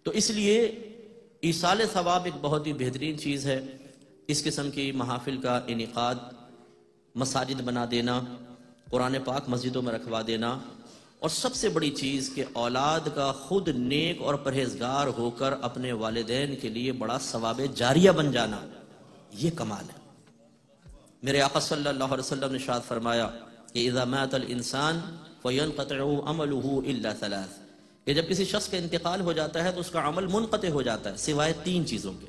تو اس لیے ایصال ثواب ایک بہت ہی بہترین چیز ہے۔ اس قسم کی محافل کا انعقاد، مساجد بنا دینا، قرآن پاک مسجدوں میں رکھوا دینا، اور سب سے بڑی چیز کہ اولاد کا خود نیک اور پرہیزگار ہو کر اپنے والدین کے لیے بڑا ثواب جاریہ بن جانا، یہ کمال ہے۔ میرے آقا صلی اللہ علیہ وسلم نے ارشاد فرمایا کہ اذا مات الانسان فینقطع عمله الا ثلاث، کہ جب کسی شخص کا انتقال ہو جاتا ہے تو اس کا عمل منقطع ہو جاتا ہے سوائے تین چیزوں کے۔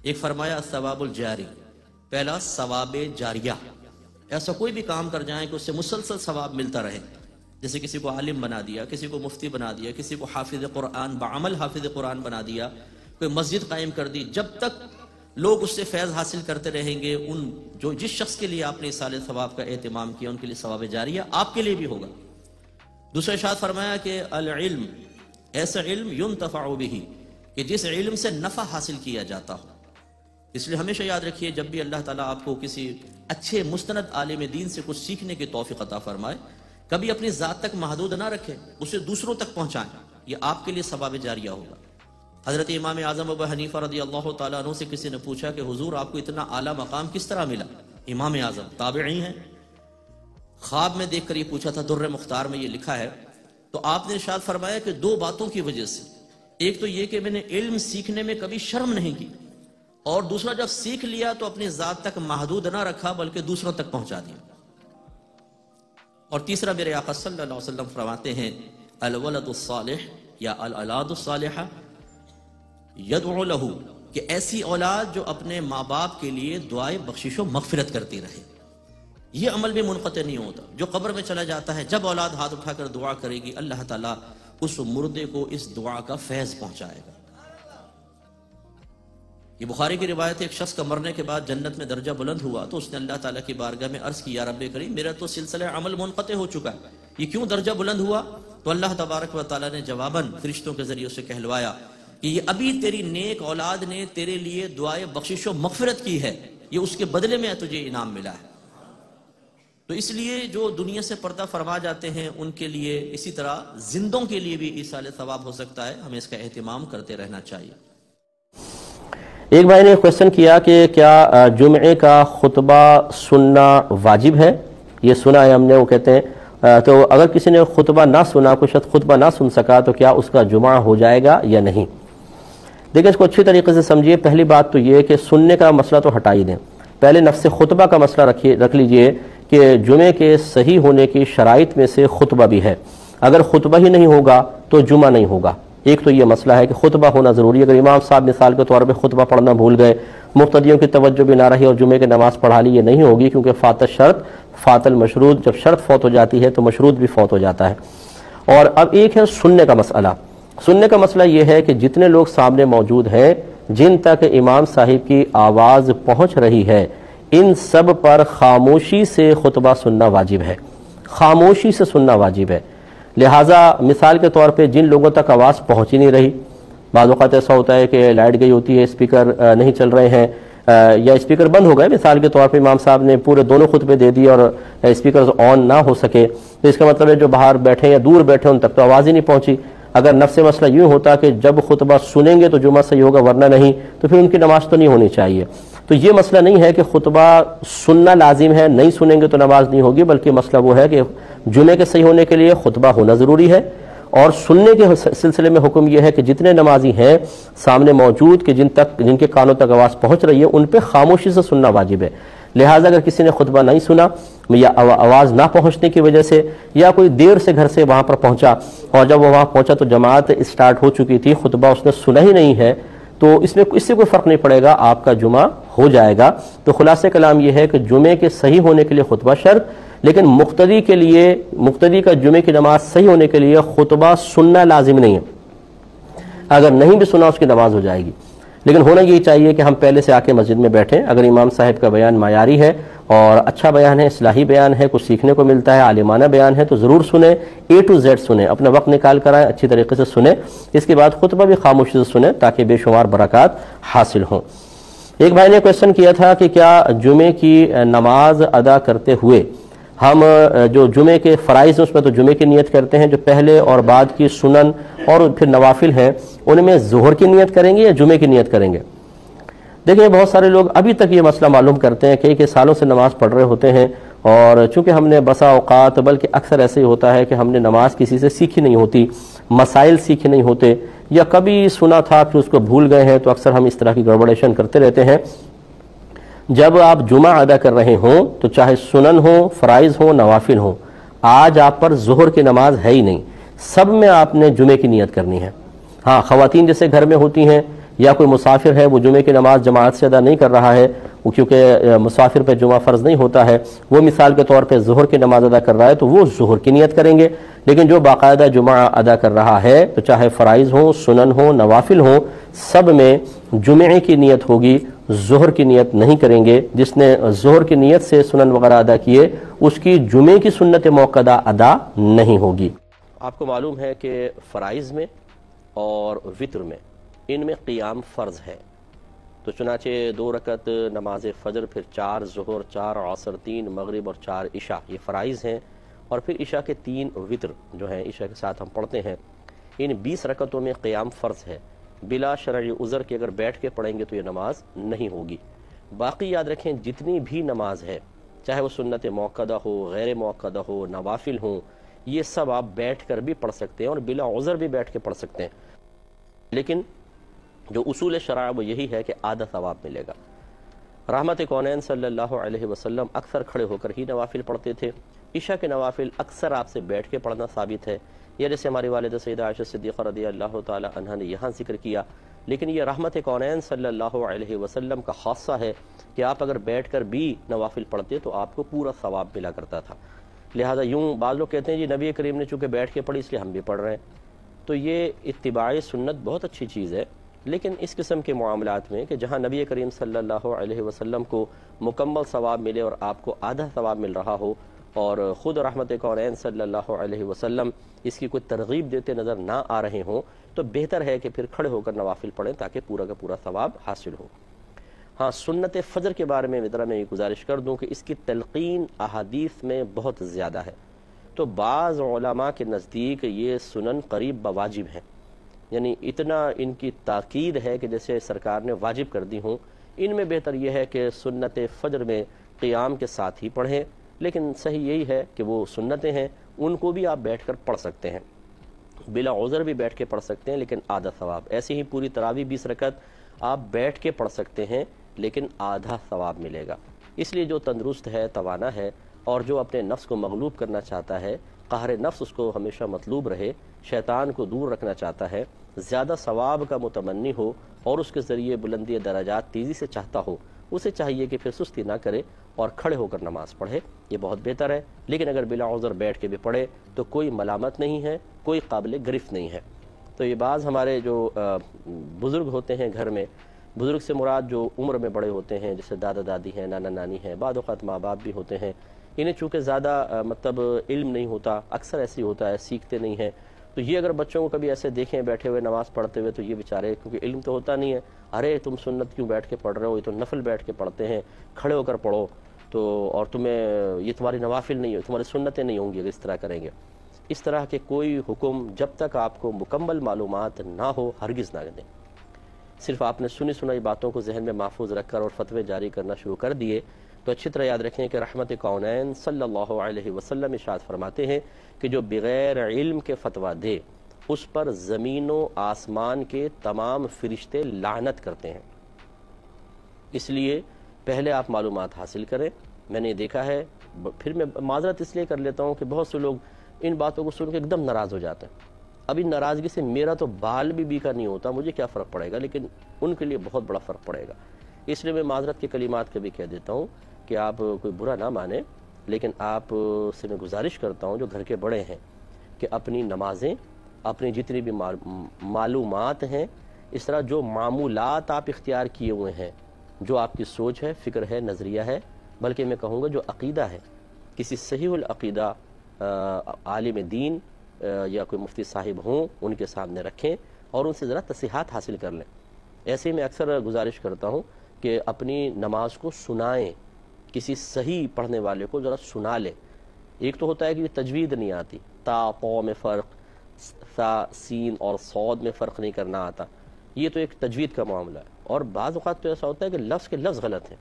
ایک فرمایا الثواب الجاری، پہلا ثواب جاریہ، ایسا کوئی بھی کام کر جائیں کہ اس سے مسلسل ثواب ملتا رہے، جیسے کسی کو عالم بنا دیا، کسی کو مفتی بنا دیا، کسی کو حافظ قرآن بعمل حافظ قرآن بنا دیا، کوئی مسجد قائم کر دی، جب تک لوگ اس سے فیض حاصل کرتے رہیں گے، جس شخص کے لیے آپ نے ایصال ثواب کا اہتمام کیا ان کے لیے ثواب جاریہ آپ کے لیے بھی ہوگا۔ دوسرا ارشاد فرمایا کہ العلم، ایسا علم ينتفع به کہ جس علم سے نفع حاصل کیا جاتا ہو۔ اس لیے ہمیشہ یاد رکھیے جب بھی اللہ تعالیٰ آپ کو کسی اچھے مستند عالم دین سے کچھ سیکھنے کی توفیق عطا فرمائے، کبھی اپنی ذات تک محدود نہ رکھیں، اسے دوسروں تک پہنچائیں، یہ آپ کے لیے ثواب جاریہ ہوگا۔ حضرت امام اعظم ابو حنیفہ رضی اللہ تعالیٰ عنہ سے کسی نے پوچھا کہ حضور آپ کو اتنا اعلیٰ مقام کس طرح ملا؟ امام اعظم تابعی ہیں، خواب میں دیکھ کر یہ پوچھا تھا، در مختار میں یہ لکھا ہے۔ تو آپ نے ارشاد فرمایا کہ دو باتوں کی وجہ سے، ایک تو یہ کہ میں نے علم سیکھنے میں کبھی شرم نہیں کی، اور دوسرا جب سیکھ لیا تو اپنی ذات تک محدود نہ رکھا بلکہ دوسروں تک پہنچا دیا۔ اور تیسرا میرے آقا صلی اللہ علیہ وسلم فرماتے ہیں الولد الصالح یا الاولاد الصالحہ یدعو لہ، کہ ایسی اولاد جو اپنے ماں باپ کے لیے دعائے بخشش و مغفرت کرتی رہے۔ یہ عمل بھی منقطع نہیں ہوتا، جو قبر میں چلا جاتا ہے جب اولاد ہاتھ اٹھا کر دعا کرے گی اللہ تعالیٰ اس مردے کو اس دعا کا فیض پہنچائے گا۔ یہ بخاری کی روایت ہے، ایک شخص کا مرنے کے بعد جنت میں درجہ بلند ہوا تو اس نے اللہ تعالیٰ کی بارگاہ میں عرض کی یا رب کریم میرا تو سلسلہ عمل منقطع ہو چکا ہے، یہ کیوں درجہ بلند ہوا؟ تو اللہ تبارک و تعالیٰ نے جواباً فرشتوں کے ذریعے اسے کہلوایا کہ یہ ابھی تیری نیک اولاد نے تیرے لیے دعائے بخشش و مغفرت کی ہے، یہ اس کے بدلے میں تجھے انعام ملا ہے۔ تو اس لیے جو دنیا سے پردہ فرما جاتے ہیں ان کے لیے، اسی طرح زندوں کے لیے بھی ایصال ثواب ہو سکتا ہے، ہمیں اس کا اہتمام کرتے رہنا چاہیے۔ ایک بھائی نے کویسچن کیا کہ کیا جمعے کا خطبہ سننا واجب ہے؟ یہ سنا ہے ہم نے، وہ کہتے ہیں تو اگر کسی نے خطبہ نہ سنا، کوئی شخص خطبہ نہ سن سکا تو کیا اس کا جمعہ ہو جائے گا یا نہیں؟ دیکھیں اس کو اچھی طریقے سے سمجھیے۔ پہلی بات تو یہ کہ سننے کا مسئلہ تو ہٹا ہی دیں، پہلے نفس خطبہ کا مسئلہ رکھ لیجئے کہ جمعے کے صحیح ہونے کی شرائط میں سے خطبہ بھی ہے۔ اگر خطبہ ہی نہیں ہوگا تو جمعہ نہیں ہوگا۔ ایک تو یہ مسئلہ ہے کہ خطبہ ہونا ضروری ہے۔ اگر امام صاحب مثال کے طور پہ خطبہ پڑھنا بھول گئے، مقتدیوں کی توجہ بھی نہ رہی اور جمعے کی نماز پڑھا لی، یہ نہیں ہوگی، کیونکہ فات الشرط فات المشروط، جب شرط فوت ہو جاتی ہے تو مشروط بھی فوت ہو جاتا ہے۔ اور اب ایک ہے سننے کا مسئلہ۔ سننے کا مسئلہ یہ ہے کہ جتنے لوگ سامنے موجود ہیں، جن تک امام صاحب کی آواز پہنچ رہی ہے، ان سب پر خاموشی سے خطبہ سننا واجب ہے، خاموشی سے سننا واجب ہے۔ لہٰذا مثال کے طور پہ جن لوگوں تک آواز پہنچ ہی نہیں رہی، بعض اوقات ایسا ہوتا ہے کہ لائٹ گئی ہوتی ہے، اسپیکر نہیں چل رہے ہیں، یا اسپیکر بند ہو گئے، مثال کے طور پہ امام صاحب نے پورے دونوں خطبے دے دیے اور اسپیکرز آن نہ ہو سکے، تو اس کا مطلب ہے جو باہر بیٹھے یا دور بیٹھے ان تک تو آواز ہی نہیں پہنچی۔ اگر نفس مسئلہ یوں ہوتا کہ جب خطبہ سنیں گے تو جمعہ صحیح ہوگا ورنہ نہیں، تو پھر ان کی نماز تو نہیں ہونی چاہیے۔ تو یہ مسئلہ نہیں ہے کہ خطبہ سننا لازم ہے، نہیں سنیں گے تو نماز نہیں ہوگی، بلکہ مسئلہ وہ ہے کہ جمعے کے صحیح ہونے کے لیے خطبہ ہونا ضروری ہے۔ اور سننے کے سلسلے میں حکم یہ ہے کہ جتنے نمازی ہیں سامنے موجود کہ جن کے کانوں تک آواز پہنچ رہی ہے، ان پہ خاموشی سے سننا واجب ہے۔ لہٰذا اگر کسی نے خطبہ نہیں سنا یا آواز نہ پہنچنے کی وجہ سے، یا کوئی دیر سے گھر سے وہاں پر پہنچا اور جب وہ وہاں پہنچا تو جماعت اسٹارٹ ہو چکی تھی، خطبہ اس نے سنا ہی نہیں ہے، تو اس سے کوئی فرق نہیں پڑے گا، آپ کا جمعہ ہو جائے گا۔ تو خلاصہ کلام یہ ہے کہ جمعے کے صحیح ہونے کے لیے خطبہ شرط، لیکن مقتدی کا جمعے کی نماز صحیح ہونے کے لیے خطبہ سننا لازم نہیں ہے۔ اگر نہیں بھی سنا اس کی نماز ہو جائے گی، لیکن ہونا یہی چاہیے کہ ہم پہلے سے آ کے مسجد میں بیٹھیں۔ اگر امام صاحب کا بیان معیاری ہے اور اچھا بیان ہے، اصلاحی بیان ہے، کچھ سیکھنے کو ملتا ہے، عالمانہ بیان ہے، تو ضرور سنیں، A to Z سنیں، اپنا وقت نکال کر آئیں، اچھی طریقے سے سنیں۔ اس کے بعد خطبہ بھی خاموشی سے سنیں تاکہ بے شمار برکات حاصل ہوں۔ ایک بھائی نے کویسچن کیا تھا کہ کیا جمعے کی نماز ادا کرتے ہوئے ہم جو جمعے کے فرائض ہیں اس میں تو جمعے کی نیت کرتے ہیں، جو پہلے اور بعد کی سنن اور پھر نوافل ہیں ان میں ظہر کی نیت کریں گے یا جمعے کی نیت کریں گے؟ دیکھیں بہت سارے لوگ ابھی تک یہ مسئلہ معلوم کرتے ہیں، کئی سالوں سے نماز پڑھ رہے ہوتے ہیں، اور چونکہ ہم نے بسا اوقات، بلکہ اکثر ایسے ہی ہوتا ہے کہ ہم نے نماز کسی سے سیکھی نہیں ہوتی، مسائل سیکھے نہیں ہوتے، یا کبھی سنا تھا پھر اس کو بھول گئے ہیں، تو اکثر ہم اس طرح کی گڑبڑیشن کرتے رہتے ہیں۔ جب آپ جمعہ ادا کر رہے ہوں تو چاہے سنن ہوں، فرائض ہوں، نوافل ہوں، آج آپ پر ظہر کی نماز ہے ہی نہیں، سب میں آپ نے جمعے کی نیت کرنی ہے۔ ہاں، خواتین جیسے گھر میں ہوتی ہیں یا کوئی مسافر ہے وہ جمعے کی نماز جماعت سے ادا نہیں کر رہا ہے، وہ کیونکہ مسافر پہ جمعہ فرض نہیں ہوتا ہے، وہ مثال کے طور پہ ظہر کی نماز ادا کر رہا ہے تو وہ ظہر کی نیت کریں گے۔ لیکن جو باقاعدہ جمعہ ادا کر رہا ہے تو چاہے فرائض ہوں، سنن ہوں، نوافل ہوں، سب میں جمعے کی نیت ہوگی، ظہر کی نیت نہیں کریں گے۔ جس نے ظہر کی نیت سے سنن وغیرہ ادا کیے اس کی جمعے کی سنت موقدہ ادا نہیں ہوگی۔ آپ کو معلوم ہے کہ فرائض میں اور وتر میں ان میں قیام فرض ہے، تو چنانچہ 2 رکعت نماز فجر، پھر 4 ظہر، 4 عصر، 3 مغرب اور 4 عشاء، یہ فرائض ہیں، اور پھر عشاء کے 3 وتر جو ہیں عشاء کے ساتھ ہم پڑھتے ہیں، ان 20 رکعتوں میں قیام فرض ہے، بلا شرعی عذر کے اگر بیٹھ کے پڑھیں گے تو یہ نماز نہیں ہوگی۔ باقی یاد رکھیں جتنی بھی نماز ہے، چاہے وہ سنت موقدہ ہو، غیر موقدہ ہو، نوافل ہوں، یہ سب آپ بیٹھ کر بھی پڑھ سکتے ہیں اور بلا عذر بھی بیٹھ کے پڑھ سکتے ہیں، لیکن جو اصول شرع وہ یہی ہے کہ آدھا ثواب ملے گا۔ رحمت کونین صلی اللہ علیہ وسلم اکثر کھڑے ہو کر ہی نوافل پڑھتے تھے، عشاء کے نوافل اکثر آپ سے بیٹھ کے پڑھنا ثابت ہے، یہ جیسے ہماری والدہ سیدہ عائشہ صدیقہ رضی اللہ تعالی عنہا نے یہاں ذکر کیا، لیکن یہ رحمت کونین صلی اللہ علیہ وسلم کا خاصہ ہے کہ آپ اگر بیٹھ کر بھی نوافل پڑھتے تو آپ کو پورا ثواب ملا کرتا تھا۔ لہذا یوں بعض لوگ کہتے ہیں جی نبی کریم نے چونکہ بیٹھ کے پڑھی اس لیے ہم بھی پڑھ رہے ہیں، تو یہ اتباع سنت بہت اچھی چیز ہے، لیکن اس قسم کے معاملات میں کہ جہاں نبی کریم صلی اللہ علیہ وسلم کو مکمل ثواب ملے اور آپ کو آدھا ثواب مل رہا ہو، اور خود رحمت کونین صلی اللہ علیہ وسلم اس کی کوئی ترغیب دیتے نظر نہ آ رہے ہوں، تو بہتر ہے کہ پھر کھڑے ہو کر نوافل پڑھیں تاکہ پورا کا پورا ثواب حاصل ہو۔ ہاں، سنت فجر کے بارے میں ذرا میں یہ گزارش کر دوں کہ اس کی تلقین احادیث میں بہت زیادہ ہے، تو بعض علماء کے نزدیک یہ سنن قریب بواجب ہیں، یعنی اتنا ان کی تاکید ہے کہ جیسے سرکار نے واجب کر دی ہوں۔ ان میں بہتر یہ ہے کہ سنت فجر میں قیام کے ساتھ ہی پڑھیں، لیکن صحیح یہی ہے کہ وہ سنتیں ہیں ان کو بھی آپ بیٹھ کر پڑھ سکتے ہیں، بلا عذر بھی بیٹھ کے پڑھ سکتے ہیں لیکن آدھا ثواب۔ ایسے ہی پوری تراویح 20 رکعت آپ بیٹھ کے پڑھ سکتے ہیں لیکن آدھا ثواب ملے گا۔ اس لیے جو تندرست ہے، توانا ہے، اور جو اپنے نفس کو مغلوب کرنا چاہتا ہے، قہر نفس اس کو ہمیشہ مطلوب رہے، شیطان کو دور رکھنا چاہتا ہے، زیادہ ثواب کا متمنی ہو اور اس کے ذریعے بلندی درجات تیزی سے چاہتا ہو، اسے چاہیے کہ پھر سستی نہ کرے اور کھڑے ہو کر نماز پڑھے، یہ بہت بہتر ہے۔ لیکن اگر بلا عذر بیٹھ کے بھی پڑھے تو کوئی ملامت نہیں ہے، کوئی قابل گرفت نہیں ہے۔ تو یہ بعض ہمارے جو بزرگ ہوتے ہیں گھر میں، بزرگ سے مراد جو عمر میں بڑے ہوتے ہیں، جیسے دادا دادی ہیں، نانا نانی ہیں، بعض اوقات ماں باپ بھی ہوتے ہیں، انہیں چونکہ زیادہ مطلب علم نہیں ہوتا، اکثر ایسی ہوتا ہے، سیکھتے نہیں ہیں، تو یہ اگر بچوں کو کبھی ایسے دیکھیں بیٹھے ہوئے نماز پڑھتے ہوئے تو یہ بیچارے، کیونکہ علم تو ہوتا نہیں ہے، ارے تم سنت کیوں بیٹھ کے پڑھ رہے ہو، یہ تو نفل بیٹھ کے پڑھتے ہیں، کھڑے ہو کر پڑھو، تو اور تمہیں یہ تمہاری نوافل نہیں ہو، تمہاری سنتیں نہیں ہوں گی اگر اس طرح کریں گے۔ اس طرح کے کوئی حکم جب تک آپ کو مکمل معلومات نہ ہو ہرگز نہ دیں۔ صرف آپ نے سنی سنائی باتوں کو ذہن میں محفوظ رکھ کر اور فتوے جاری کرنا شروع کر دیے تو اچھی طرح یاد رکھیں کہ رحمت کونین صلی اللہ علیہ وسلم ارشاد فرماتے ہیں کہ جو بغیر علم کے فتویٰ دے اس پر زمین و آسمان کے تمام فرشتے لعنت کرتے ہیں۔ اس لیے پہلے آپ معلومات حاصل کریں۔ میں نے دیکھا ہے، پھر میں معذرت اس لیے کر لیتا ہوں کہ بہت سے لوگ ان باتوں کو سن کے ایک دم ناراض ہو جاتے ہیں۔ اب ان ناراضگی سے میرا تو بال بھی بیکا نہیں ہوتا، مجھے کیا فرق پڑے گا، لیکن ان کے لیے بہت بڑا فرق پڑے گا۔ اس لیے میں معذرت کے کلمات کبھی کہہ دیتا ہوں کہ آپ کوئی برا نہ مانیں، لیکن آپ سے میں گزارش کرتا ہوں جو گھر کے بڑے ہیں کہ اپنی نمازیں، اپنی جتنی بھی معلومات ہیں، اس طرح جو معمولات آپ اختیار کیے ہوئے ہیں، جو آپ کی سوچ ہے، فکر ہے، نظریہ ہے، بلکہ میں کہوں گا جو عقیدہ ہے، کسی صحیح العقیدہ عالم دین یا کوئی مفتی صاحب ہوں ان کے سامنے رکھیں اور ان سے ذرا تصحیحات حاصل کر لیں۔ ایسے میں اکثر گزارش کرتا ہوں کہ اپنی نماز کو سنائیں، کسی صحیح پڑھنے والے کو ذرا سنا لیں ایک تو ہوتا ہے کہ تجوید نہیں آتی، تا پو میں فرق، سا سین اور صاد میں فرق نہیں کرنا آتا، یہ تو ایک تجوید کا معاملہ ہے۔ اور بعض اوقات تو ایسا ہوتا ہے کہ لفظ کے لفظ غلط ہیں،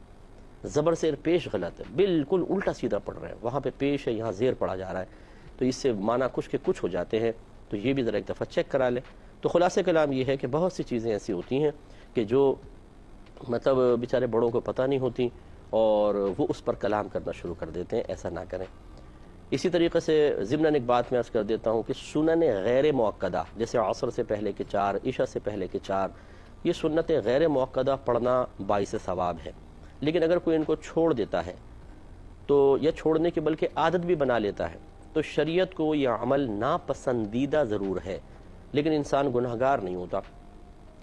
زبر سے پیش غلط ہے، بالکل الٹا سیدھا پڑھ رہے ہیں، وہاں پہ پیش ہے یہاں زیر پڑھا جا رہا ہے، تو اس سے معنی کچھ کے کچھ ہو جاتے ہیں، تو یہ بھی ذرا ایک دفعہ چیک کرا لیں۔ تو خلاصہ کلام یہ ہے کہ بہت سی چیزیں ایسی ہوتی ہیں کہ جو مطلب بیچارے بڑوں کو پتہ نہیں ہوتی اور وہ اس پر کلام کرنا شروع کر دیتے ہیں، ایسا نہ کریں۔ اسی طریقے سے ضمناً ایک بات میں عرض کر دیتا ہوں کہ سنن غیر مؤکدہ، جیسے عصر سے پہلے کے 4، عشاء سے پہلے کے 4، یہ سنت غیر مؤکدہ پڑھنا باعث ثواب ہے، لیکن اگر کوئی ان کو چھوڑ دیتا ہے تو یا چھوڑنے کے بلکہ عادت بھی بنا لیتا ہے تو شریعت کو یہ عمل ناپسندیدہ ضرور ہے، لیکن انسان گناہگار نہیں ہوتا۔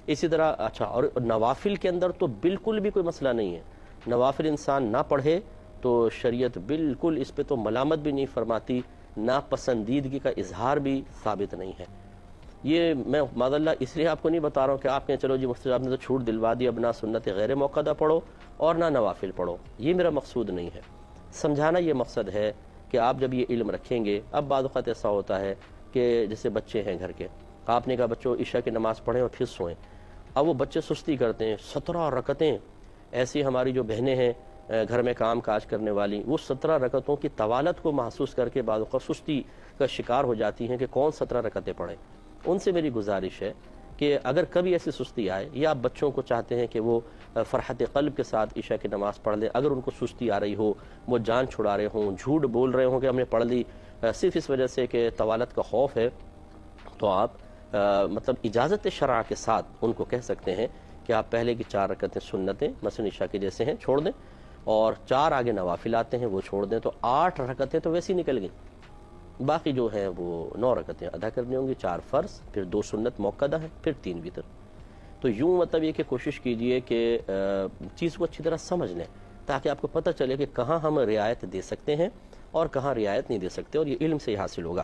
اسی طرح اچھا، اور نوافل کے اندر تو بالکل بھی کوئی مسئلہ نہیں ہے، نوافل انسان نہ پڑھے تو شریعت بالکل اس پہ تو ملامت بھی نہیں فرماتی، ناپسندیدگی کا اظہار بھی ثابت نہیں ہے۔ یہ میں معذاللہ اس لیے آپ کو نہیں بتا رہا ہوں کہ آپ کہیں چلو جی مفتی صاحب نے تو چھوٹ دلوا دی، اب نہ سنت غیر موقدہ پڑھو اور نہ نوافل پڑھو، یہ میرا مقصود نہیں ہے۔ سمجھانا یہ مقصد ہے کہ آپ جب یہ علم رکھیں گے، اب بعض اوقات ایسا ہوتا ہے کہ جیسے بچے ہیں گھر کے، آپ نے کہا بچوں عشاء کی نماز پڑھیں اور پھر سوئیں، اب وہ بچے سستی کرتے ہیں، 17 رکعتیں، ایسی ہماری جو بہنیں ہیں گھر میں کام کاج کرنے والی، وہ 17 رکعتوں کی طوالت کو محسوس کر کے بعض اوقات سستی کا شکار ہو جاتی ہیں کہ کون 17 رکعتیں پڑھیں۔ ان سے میری گزارش ہے کہ اگر کبھی ایسی سستی آئے یا آپ بچوں کو چاہتے ہیں کہ وہ فرحت قلب کے ساتھ عشاء کی نماز پڑھ لیں، اگر ان کو سستی آ رہی ہو، وہ جان چھڑا رہے ہوں، جھوٹ بول رہے ہوں کہ ہم نے پڑھ لی صرف اس وجہ سے کہ طوالت کا خوف ہے، تو آپ مطلب اجازت شرع کے ساتھ ان کو کہہ سکتے ہیں کہ آپ پہلے کی 4 رکعتیں سنتیں مثلا عشاء کے جیسے ہیں چھوڑ دیں، اور 4 آگے نوافل آتے ہیں وہ چھوڑ دیں، تو 8 رکعتیں تو ویسی نکل گئیں، باقی جو ہیں وہ 9 رکعتیں ادا کرنی ہوں گی، 4 فرض، پھر 2 سنت موقدہ ہیں، پھر 3 وتر۔ تو یوں مطلب یہ کہ کوشش کیجئے کہ چیز کو اچھی طرح سمجھ لیں تاکہ آپ کو پتہ چلے کہ کہاں ہم رعایت دے سکتے ہیں اور کہاں رعایت نہیں دے سکتے، اور یہ علم سے ہی حاصل ہوگا۔